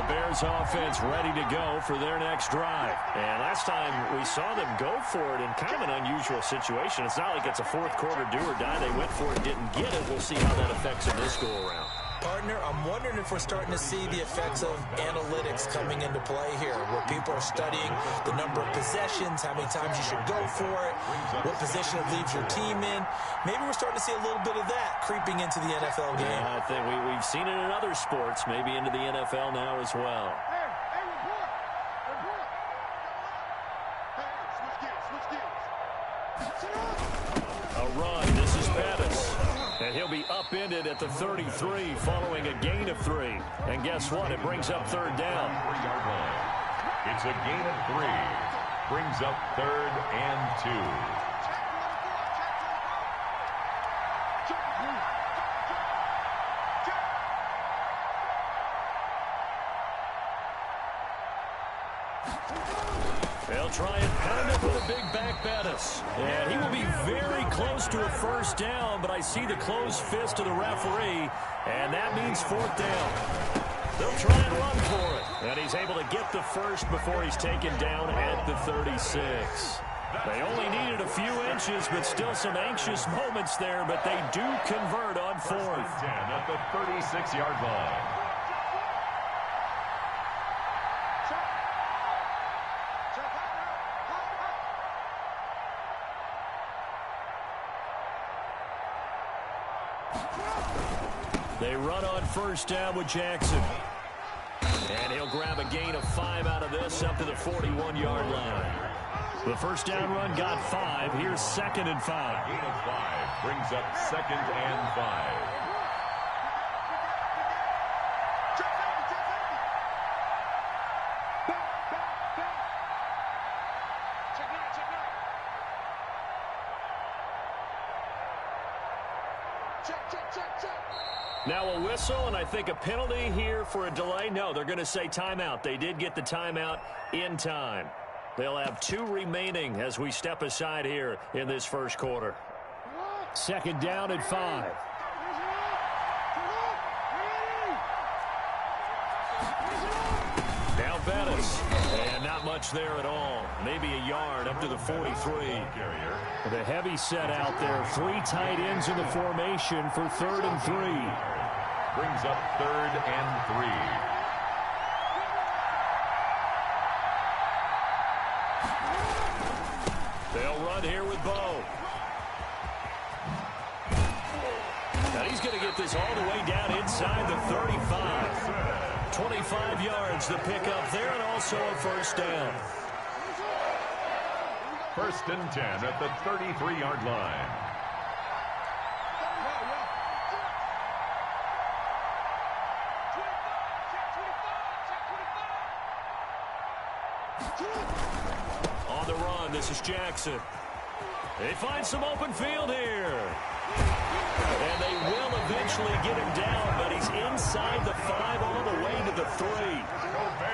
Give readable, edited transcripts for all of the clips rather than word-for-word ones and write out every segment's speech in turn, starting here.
Bears offense ready to go for their next drive. And last time we saw them go for it in kind of an unusual situation. It's not like it's a fourth quarter do or die. They went for it, didn't get it. We'll see how that affects them this go-around. Partner, I'm wondering if we're starting to see the effects of analytics coming into play here, where people are studying the number of possessions, how many times you should go for it, what position it leaves your team in. Maybe we're starting to see a little bit of that creeping into the NFL game. Yeah, I think we've seen it in other sports, maybe into the NFL now as well. A run. This is Pettis. And he'll be upended at the 33 following a gain of 3. And guess what? It brings up third down. It's a gain of 3. Brings up 3rd and 2. They'll try and pound it with a big back Pettis. And he will be very close to a first down, but I see the closed fist of the referee, and that means fourth down. They'll try and run for it. And he's able to get the first before he's taken down at the 36. They only needed a few inches, but still some anxious moments there, but they do convert on fourth. 10 at the 36-yard line. They run on first down with Jackson. And he'll grab a gain of 5 out of this up to the 41-yard line. The first down run got 5. Here's 2nd and 5. Gain of 5 brings up 2nd and 5. Now a whistle, and I think a penalty here for a delay. No, they're going to say timeout. They did get the timeout in time. They'll have 2 remaining as we step aside here in this first quarter. 2nd down and 5. Now Pettis. And not much there at all. Maybe a yard up to the 43. The heavy set out there. 3 tight ends in the formation for 3rd and 3. Brings up 3rd and 3. They'll run here with Bo. And he's going to get this all the way down inside the 35. 25 yards the pickup there, and also a first down. 1st and 10 at the 33-yard line. On the run, this is Jackson. They find some open field here. And they will eventually get him down, but he's inside the 5 all the way to the 3.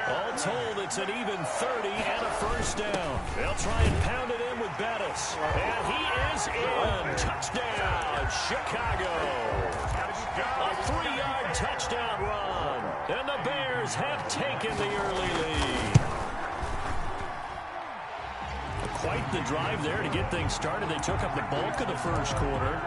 All told, it's an even 30 and a first down. They'll try and pound it in with Pettis. And he is in. Touchdown, Chicago. A 3-yard touchdown run. And the Bears have taken the early lead. Quite the drive there to get things started. They took up the bulk of the first quarter,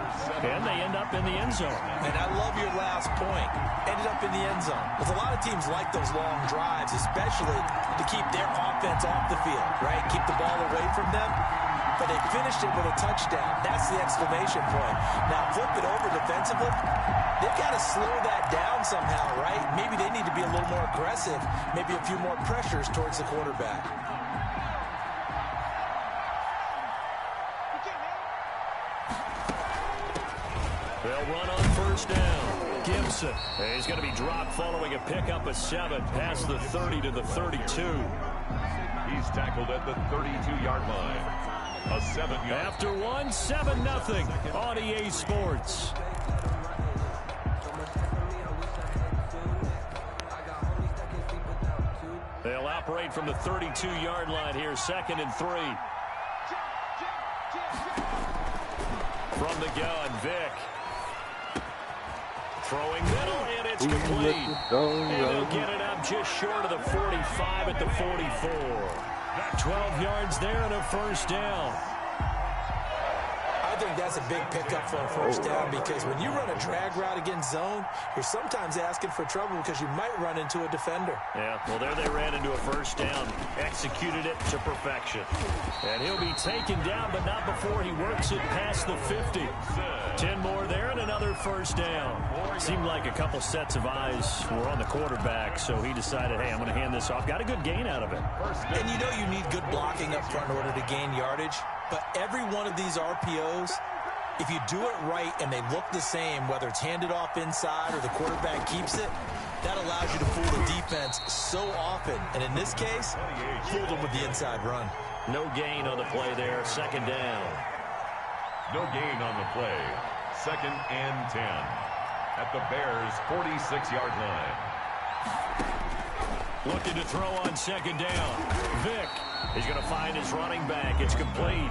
and they end up in the end zone. And I love your last point. Ended up in the end zone. Because a lot of teams like those long drives, especially to keep their offense off the field, right? Keep the ball away from them. But they finished it with a touchdown. That's the exclamation point. Now, flip it over defensively. They've got to slow that down somehow, right? Maybe they need to be a little more aggressive. Maybe a few more pressures towards the quarterback. They'll run on first down. Gibson. He's going to be dropped following a pickup of 7 past the 30 to the 32. He's tackled at the 32-yard line. A 7-yard. After 1, 7-0 on EA Sports. They'll operate from the 32-yard line here, 2nd and 3. From the gun, Vick. Throwing middle, and it's complete. And he'll get it up just short of the 45 at the 44. 12 yards there and a first down. I think that's a big pickup for a first down because when you run a drag route against zone, you're sometimes asking for trouble because you might run into a defender. Yeah, well, there they ran into a first down, executed it to perfection. And he'll be taken down, but not before he works it past the 50. 10 more there and another first down. Seemed like a couple sets of eyes were on the quarterback, so he decided, hey, I'm going to hand this off. Got a good gain out of it. And you know you need good blocking up front in order to gain yardage. But every one of these RPOs, if you do it right and they look the same, whether it's handed off inside or the quarterback keeps it, that allows you to fool the defense so often. And in this case, fooled them with the inside run. No gain on the play there. Second down. No gain on the play. 2nd and 10. At the Bears' 46-yard line. Looking to throw on second down. Vick is going to find his running back. It's complete.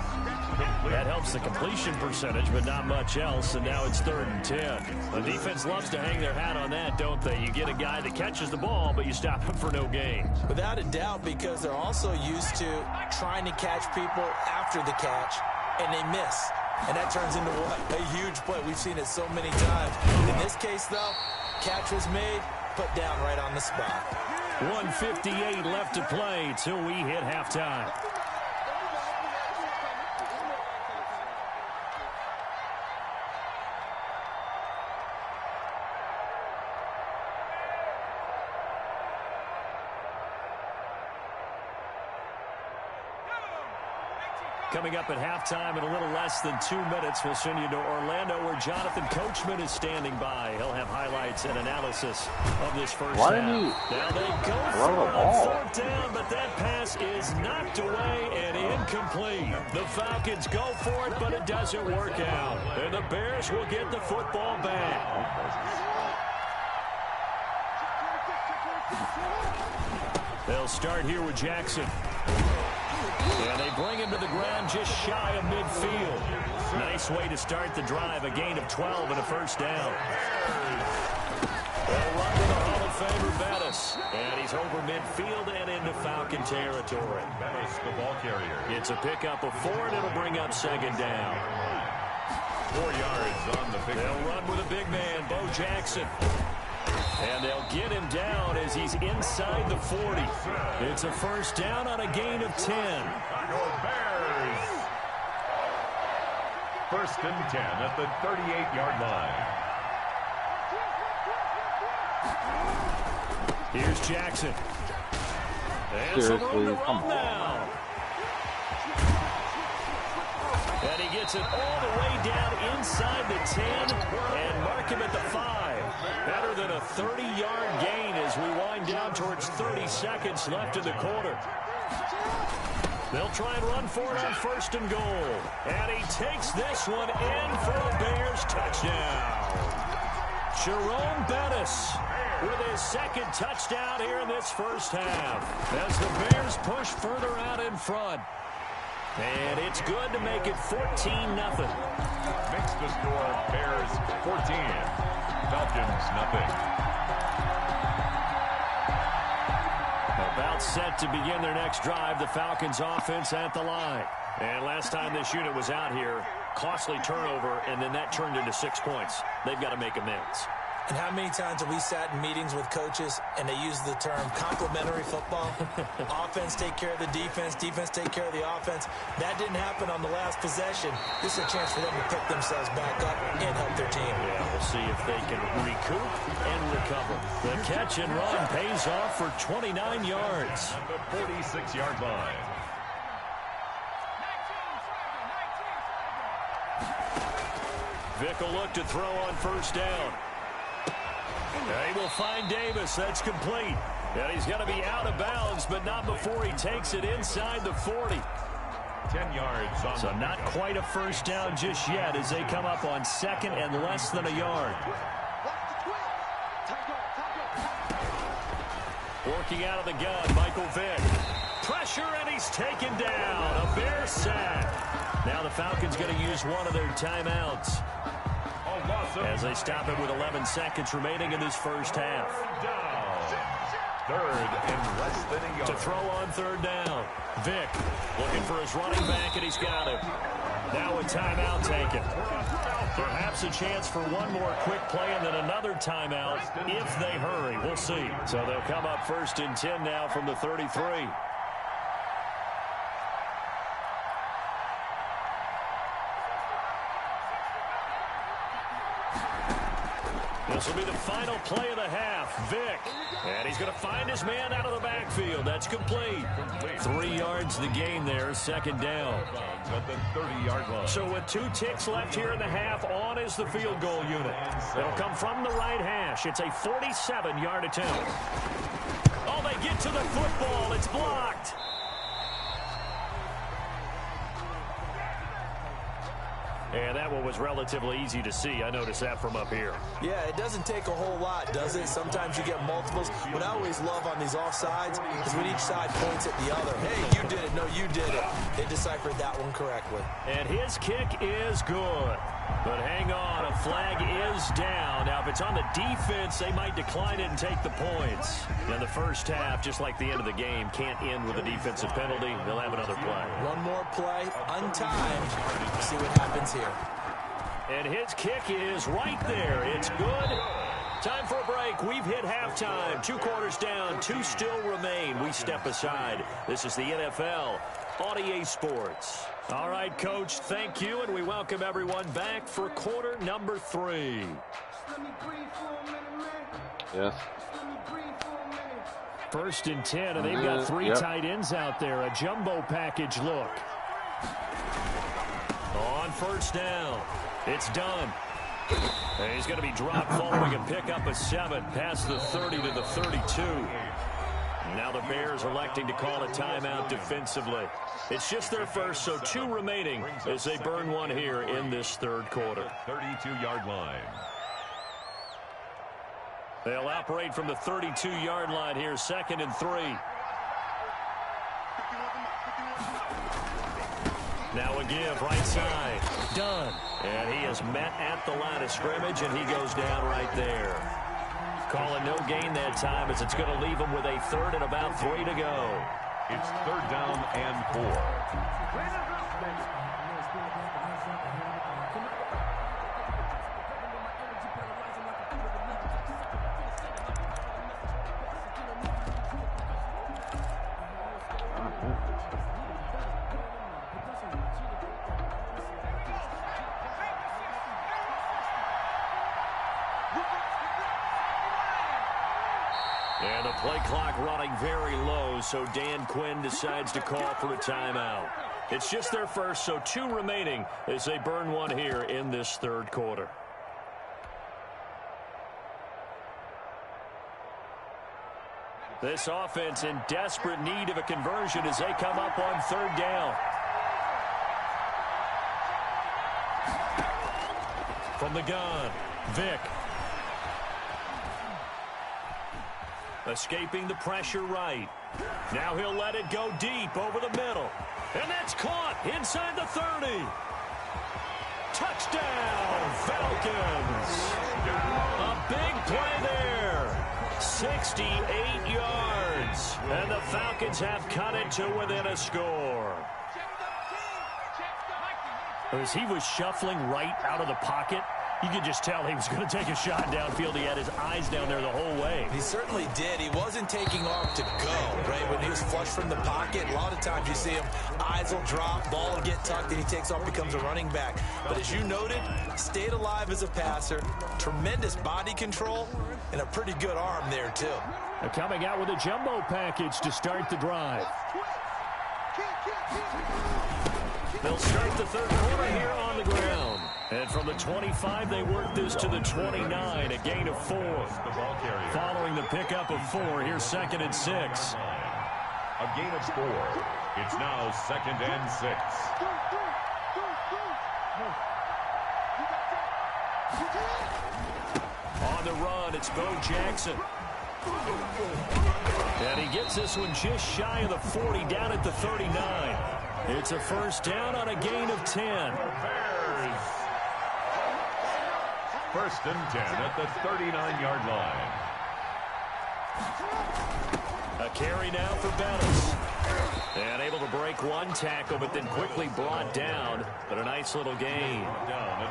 That helps the completion percentage, but not much else. And now it's 3rd and 10. The defense loves to hang their hat on that, don't they? You get a guy that catches the ball, but you stop him for no gain. Without a doubt, because they're also used to trying to catch people after the catch, and they miss. And that turns into what? A huge play. We've seen it so many times. In this case, though, catch was made, put down right on the spot. 1:58 left to play till we hit halftime. Coming up at halftime in a little less than 2 minutes, we'll send you to Orlando where Jonathan Coachman is standing by. He'll have highlights and analysis of this first half. Now they go for it on 4th down, but that pass is knocked away and incomplete. The Falcons go for it, but it doesn't work out. And the Bears will get the football back. They'll start here with Jackson. And they bring him to the ground just shy of midfield. Nice way to start the drive. A gain of 12 and a first down. They'll run to the Hall of Famer Bettis. And he's over midfield and into Falcon territory. Bettis, the ball carrier. It's a pickup of 4, and it'll bring up second down. 4 yards on the pickup. They'll run with a big man, Bo Jackson. And they'll get him down as he's inside the 40. It's a first down on a gain of 10. Your Bears. 1st and 10 at the 38-yard line. Here's Jackson. And some room to run now. And he gets it all the way down inside the 10 and mark him at the 5. Better than a 30-yard gain as we wind down towards 30 seconds left in the quarter. They'll try and run for it on 1st and goal. And he takes this one in for a Bears touchdown. Jerome Bettis with his 2nd touchdown here in this first half as the Bears push further out in front. And it's good to make it 14-0. Makes the score Bears 14. Falcons nothing. About set to begin their next drive, the Falcons offense at the line. And last time this unit was out here, costly turnover, and then that turned into 6 points. They've got to make amends. And how many times have we sat in meetings with coaches and they use the term complementary football? Offense take care of the defense, defense take care of the offense. That didn't happen on the last possession. This is a chance for them to pick themselves back up and help their team. Yeah, we'll see if they can recoup and recover. The catch and run pays off for 29 yards. At the 46-yard line. Vick will look to throw on 1st down. He will find Davis. That's complete. And he's going to be out of bounds, but not before he takes it inside the 40. 10 yards on. So not quite a first down just yet as they come up on 2nd and less than a yard. Working out of the gun, Michael Vick. Pressure, and he's taken down. A Bear sack. Now the Falcons going to use one of their timeouts as they stop it with 11 seconds remaining in this first half. Third and less than a yard. To throw on third down. Vick looking for his running back, and he's got him. Now a timeout taken. Perhaps a chance for one more quick play and then another timeout if they hurry. We'll see. So they'll come up first and 10 now from the 33. This will be the final play of the half. Vick. And he's going to find his man out of the backfield. That's complete. 3 yards the gain there. Second down. At the 30-yard line. So with 2 ticks left here in the half, on is the field goal unit. It'll come from the right hash. It's a 47-yard attempt. Oh, they get to the football. It's blocked. And that one was relatively easy to see. I noticed that from up here. Yeah, it doesn't take a whole lot, does it? Sometimes you get multiples. What I always love on these offsides is when each side points at the other. Hey, you did it. No, you did it. They deciphered that one correctly. And his kick is good. But hang on, a flag is down. Now, if it's on the defense, they might decline it and take the points. In the first half, just like the end of the game, can't end with a defensive penalty. They'll have another play. One more play, untimed. See what happens here. And his kick is right there. It's good. Time for a break. We've hit halftime. 2 quarters down. 2 still remain. We step aside. This is the NFL on EA Sports. All right, Coach, thank you, and we welcome everyone back for quarter number 3. Yes. First and 10, and they've got 3 tight ends out there. A jumbo package look. On first down, it's done. And he's going to be dropped following a pickup of 7 past the 30 to the 32. Now the Bears electing to call a timeout defensively. It's just their first, so 2 remaining as they burn one here in this third quarter. 32-yard line. They'll operate from the 32-yard line here, 2nd and 3. Now a give, right side. Done. And he is met at the line of scrimmage, and he goes down right there. Calling no gain that time as it's going to leave him with a 3rd and about 3 to go. It's 3rd down and 4. And the play clock running very low, so Dan Quinn decides to call for a timeout. It's just their first, so 2 remaining as they burn one here in this third quarter. This offense in desperate need of a conversion as they come up on 3rd down. From the gun, Vick. Escaping the pressure right. Now he'll let it go deep over the middle. And that's caught inside the 30. Touchdown, Falcons. A big play there. 68 yards. And the Falcons have cut it to within a score. As he was shuffling right out of the pocket, you could just tell he was going to take a shot downfield. He had his eyes down there the whole way. He certainly did. He wasn't taking off to go, right? When he was flush from the pocket, a lot of times you see him, eyes will drop, ball will get tucked, and he takes off, becomes a running back. But as you noted, stayed alive as a passer, tremendous body control, and a pretty good arm there, too. They're coming out with a jumbo package to start the drive. They'll start the third quarter here on the ground. And from the 25, they work this to the 29, a gain of 4. Following the pickup of 4, here's 2nd and 6. A gain of 4. It's now 2nd and 6. On the run, it's Bo Jackson. And he gets this one just shy of the 40, down at the 39. It's a first down on a gain of 10. Bears. 1st and 10 at the 39-yard line. A carry now for Bettis. And able to break one tackle, but then quickly brought down. But a nice little gain.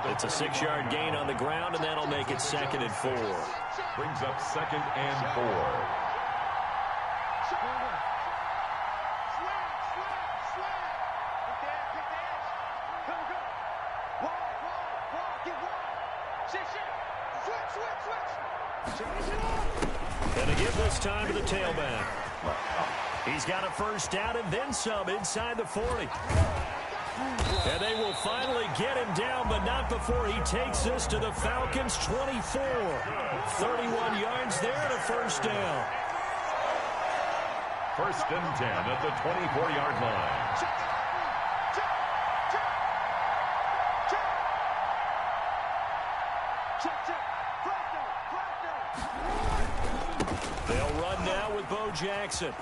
It's a 6-yard gain on the ground, and that'll make it 2nd and 4. Brings up 2nd and 4. And to give this time to the tailback. He's got a 1st down and then some inside the 40. And they will finally get him down, but not before he takes this to the Falcons' 24. 31 yards there and a 1st down. 1st and 10 at the 24-yard line. They'll run now with Bo Jackson.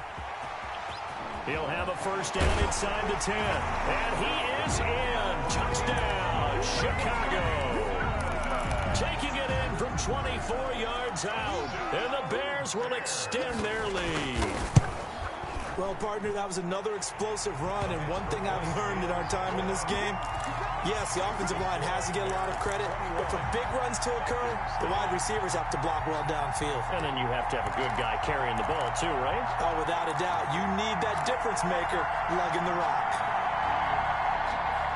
He'll have a 1st down inside the 10. And he is in. Touchdown, Chicago. Taking it in from 24 yards out. And the Bears will extend their lead. Well, partner, that was another explosive run. And one thing I've learned in our time in this game, yes, the offensive line has to get a lot of credit, but for big runs to occur, the wide receivers have to block well downfield. And then you have to have a good guy carrying the ball too, right? Oh, without a doubt. You need that difference maker lugging the rock.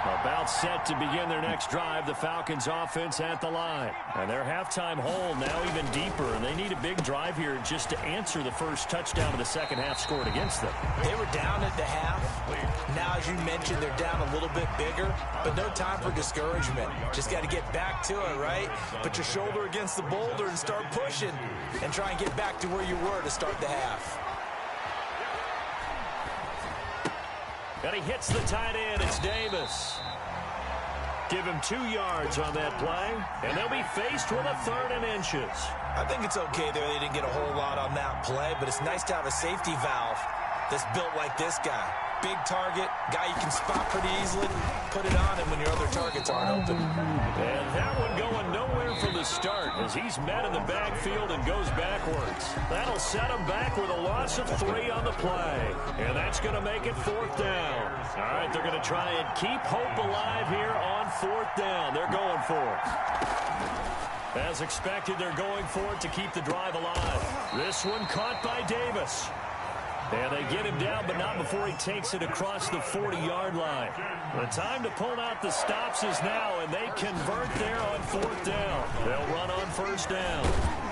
About set to begin their next drive, the Falcons offense at the line. And their halftime hole now even deeper, and they need a big drive here just to answer the first touchdown of the second half scored against them. They were down at the half. Now, as you mentioned, they're down a little bit bigger, but no time for discouragement. Just got to get back to it, right? Put your shoulder against the boulder and start pushing and try and get back to where you were to start the half. And he hits the tight end. It's Davis. Give him 2 yards on that play, and they'll be faced with a 3rd and inches. I think it's okay there. They didn't get a whole lot on that play, but it's nice to have a safety valve that's built like this guy. Big target, guy you can spot pretty easily. Put it on him when your other targets aren't open. And that one going nowhere from the start as he's met in the backfield and goes backwards. That'll set him back with a loss of 3 on the play. And that's going to make it 4th down. All right, they're going to try and keep hope alive here on 4th down. They're going for it. As expected, they're going for it to keep the drive alive. This one caught by Davis. And they get him down, but not before he takes it across the 40-yard line. The time to pull out the stops is now, and they convert there on 4th down. They'll run on 1st down.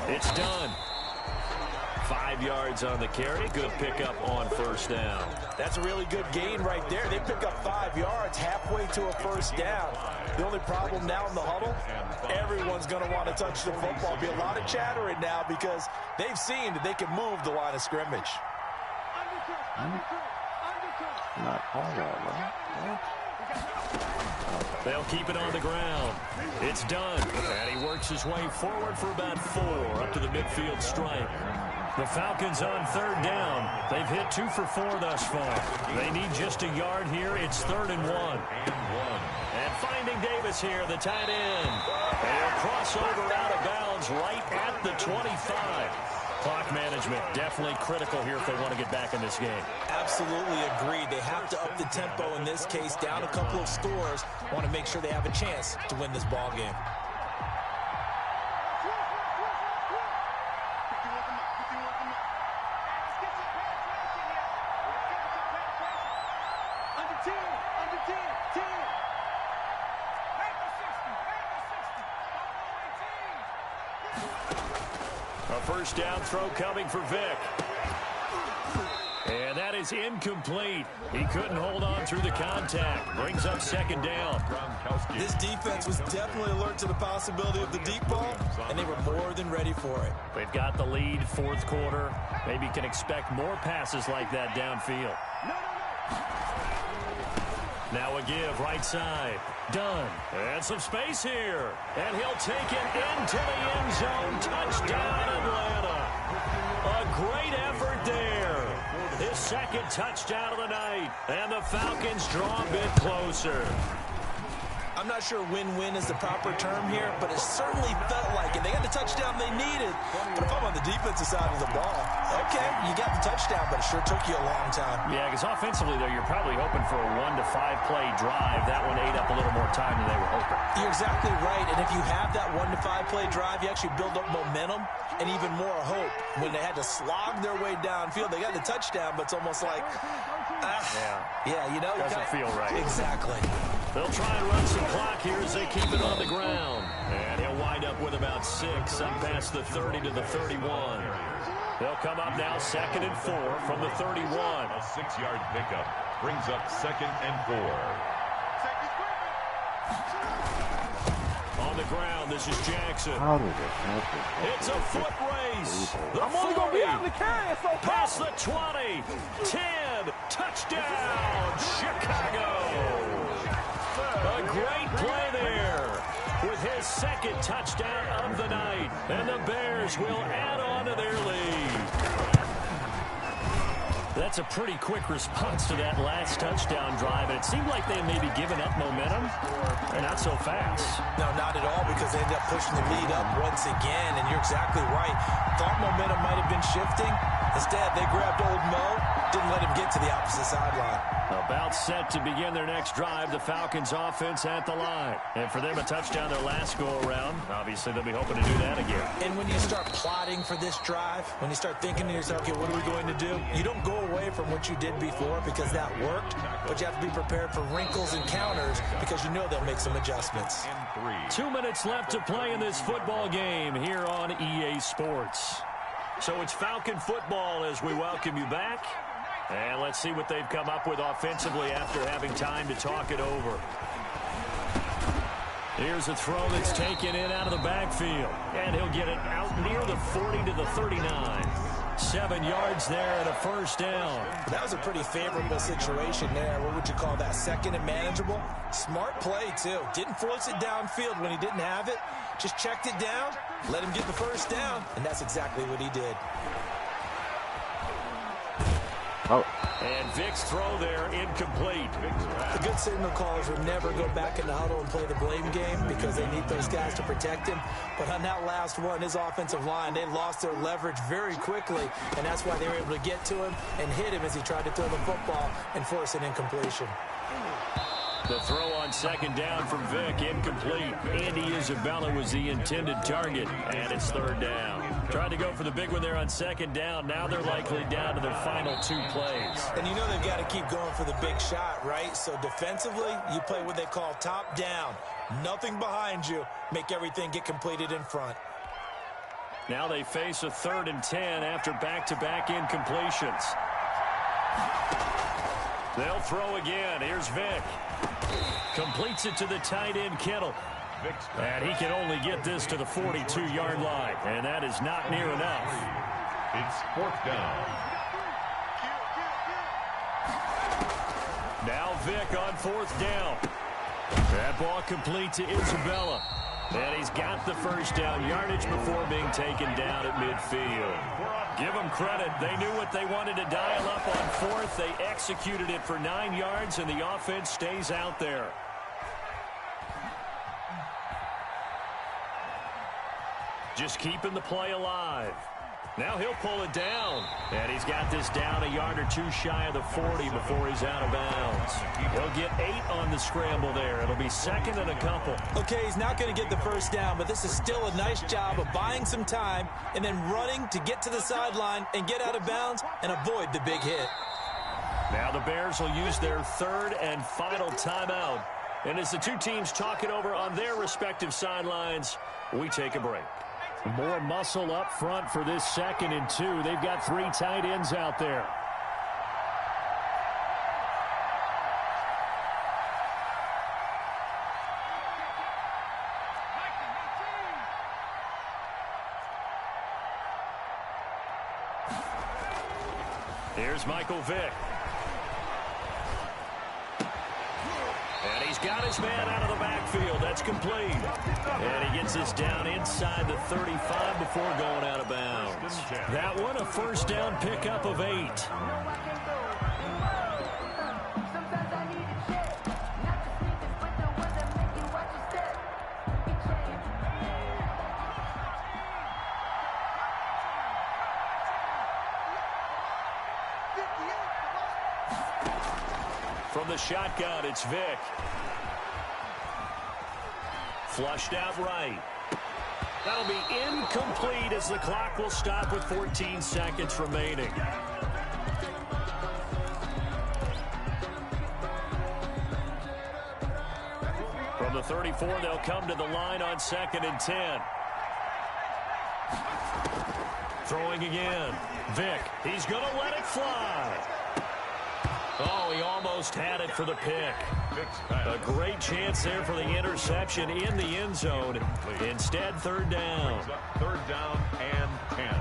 It's done. 5 yards on the carry. Good pickup on 1st down. That's a really good gain right there. They pick up 5 yards halfway to a 1st down. The only problem now in the huddle, everyone's going to want to touch the football. Be a lot of chattering now because they've seen that they can move the line of scrimmage. Not all that, right? They'll keep it on the ground. It's done. And he works his way forward for about 4 up to the midfield stripe. The Falcons on 3rd down. They've hit 2 for 4 thus far. They need just a yard here. It's 3rd and 1. And finding Davis here, the tight end. And he'll cross over out of bounds right at the 25. Clock management definitely critical here if they want to get back in this game. Absolutely agreed. They have to up the tempo in this case, down a couple of scores. Want to make sure they have a chance to win this ball game. A 1st down throw coming for Vick. And that is incomplete. He couldn't hold on through the contact. Brings up 2nd down. This defense was definitely alert to the possibility of the deep ball, and they were more than ready for it. They've got the lead, 4th quarter. Maybe can expect more passes like that downfield. Now a give, right side. Done. And some space here. And he'll take it into the end zone. Touchdown, Atlanta. A great effort there. His 2nd touchdown of the night. And the Falcons draw a bit closer. I'm not sure win-win is the proper term here, but it certainly felt like it. They got the touchdown they needed. But if I'm on the defensive side of the ball, okay, you got the touchdown, but it sure took you a long time. Yeah, because offensively, though, you're probably hoping for a 1 to 5 play drive. That one ate up a little more time than they were hoping. You're exactly right. And if you have that 1 to 5 play drive, you actually build up momentum and even more hope. When they had to slog their way downfield, they got the touchdown, but it's almost like, you know. Doesn't feel right. Exactly. They'll try and run some clock here as they keep it on the ground. And he'll wind up with about 6 up past the 30 to the 31. They'll come up now 2nd and 4 from the 31. A 6-yard pickup brings up 2nd and 4. On the ground, this is Jackson. How did it happen? It's a foot race. The I'm only going to be able to carry it so far. past the 20, 10, touchdown, Chicago. A great play there with his 2nd touchdown of the night. And the Bears will add on to their lead. That's a pretty quick response to that last touchdown drive. And it seemed like they may be giving up momentum. They're not so fast. No, not at all, because they ended up pushing the lead up once again. And you're exactly right. Thought momentum might have been shifting. Instead, they grabbed old Mo, didn't let him get to the opposite sideline. About set to begin their next drive, the Falcons offense at the line. And for them, a touchdown their last go-around. Obviously, they'll be hoping to do that again. And when you start plotting for this drive, when you start thinking to yourself, okay, what are we going to do? You don't go away from what you did before because that worked, but you have to be prepared for wrinkles and counters because you know they'll make some adjustments. 2 minutes left to play in this football game here on EA Sports. So it's Falcon football as we welcome you back. And let's see what they've come up with offensively after having time to talk it over. Here's a throw that's taken in out of the backfield. And he'll get it out near the 40 to the 39. 7 yards there and a first down. That was a pretty favorable situation there. What would you call that? 2nd and manageable? Smart play, too. Didn't force it downfield when he didn't have it. Just checked it down, let him get the first down, and that's exactly what he did. Oh. And Vic's throw there incomplete. The good signal callers would never go back in the huddle and play the blame game because they need those guys to protect him. But on that last one, his offensive line, they lost their leverage very quickly, and that's why they were able to get to him and hit him as he tried to throw the football and force an incompletion. The throw on 2nd down from Vic, incomplete. Andy Isabella was the intended target, and it's 3rd down. Tried to go for the big one there on 2nd down. Now they're likely down to their final 2 plays. And you know they've got to keep going for the big shot, right? So defensively, you play what they call top down. Nothing behind you. Make everything get completed in front. Now they face a 3rd and 10 after back-to-back incompletions. They'll throw again. Here's Vic. Completes it to the tight end, Kittle. And he can only get this to the 42-yard line. And that is not near enough. It's 4th down. Now Vic on 4th down. That ball complete to Isabella. And he's got the first down yardage before being taken down at midfield. Give them credit. They knew what they wanted to dial up on 4th. They executed it for 9 yards, and the offense stays out there. Just keeping the play alive. Now he'll pull it down. And he's got this down a yard or 2 shy of the 40 before he's out of bounds. He'll get 8 on the scramble there. It'll be 2nd and a couple. Okay, he's not going to get the first down, but this is still a nice job of buying some time and then running to get to the sideline and get out of bounds and avoid the big hit. Now the Bears will use their 3rd and final timeout. And as the 2 teams talk it over on their respective sidelines, we take a break. More muscle up front for this 2nd and 2. They've got 3 tight ends out there. Here's Michael Vick. And he's got his man out of the backfield. That's complete. And he gets this down inside the 35 before going out of bounds. That one, a first down pickup of 8. From the shotgun, it's Vick. Flushed out right. That'll be incomplete as the clock will stop with 14 seconds remaining. From the 34, they'll come to the line on 2nd and 10. Throwing again. Vick, he's going to let it fly. Oh, he almost had it for the pick. A great chance there for the interception in the end zone. Instead, 3rd down. 3rd down and 10.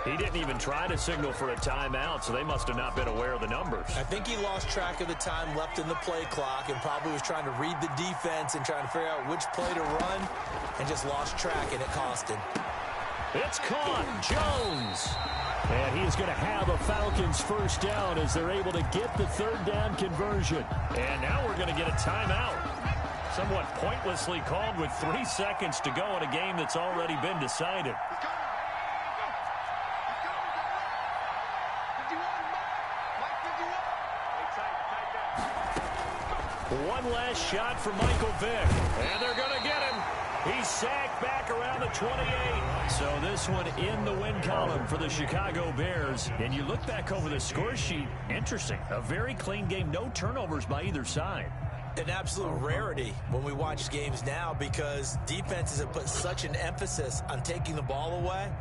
He didn't even try to signal for a timeout, so they must have not been aware of the numbers. I think he lost track of the time left in the play clock and probably was trying to read the defense and trying to figure out which play to run and just lost track, and it cost him. It's caught. Jones. And he is going to have a Falcons 1st down as they're able to get the 3rd down conversion. And now we're going to get a timeout. Somewhat pointlessly called with 3 seconds to go in a game that's already been decided. One last shot for Michael Vick. And they're going to get him. He's sacked back around the 28. So this one in the win column for the Chicago Bears. And you look back over the score sheet. Interesting. A very clean game. No turnovers by either side. An absolute rarity when we watch games now because defenses have put such an emphasis on taking the ball away.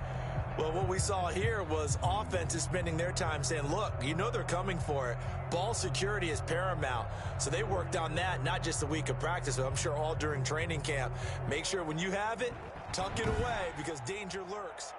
Well, what we saw here was offenses spending their time saying, look, you know they're coming for it. Ball security is paramount. So they worked on that, not just a week of practice, but I'm sure all during training camp. Make sure when you have it, tuck it away because danger lurks.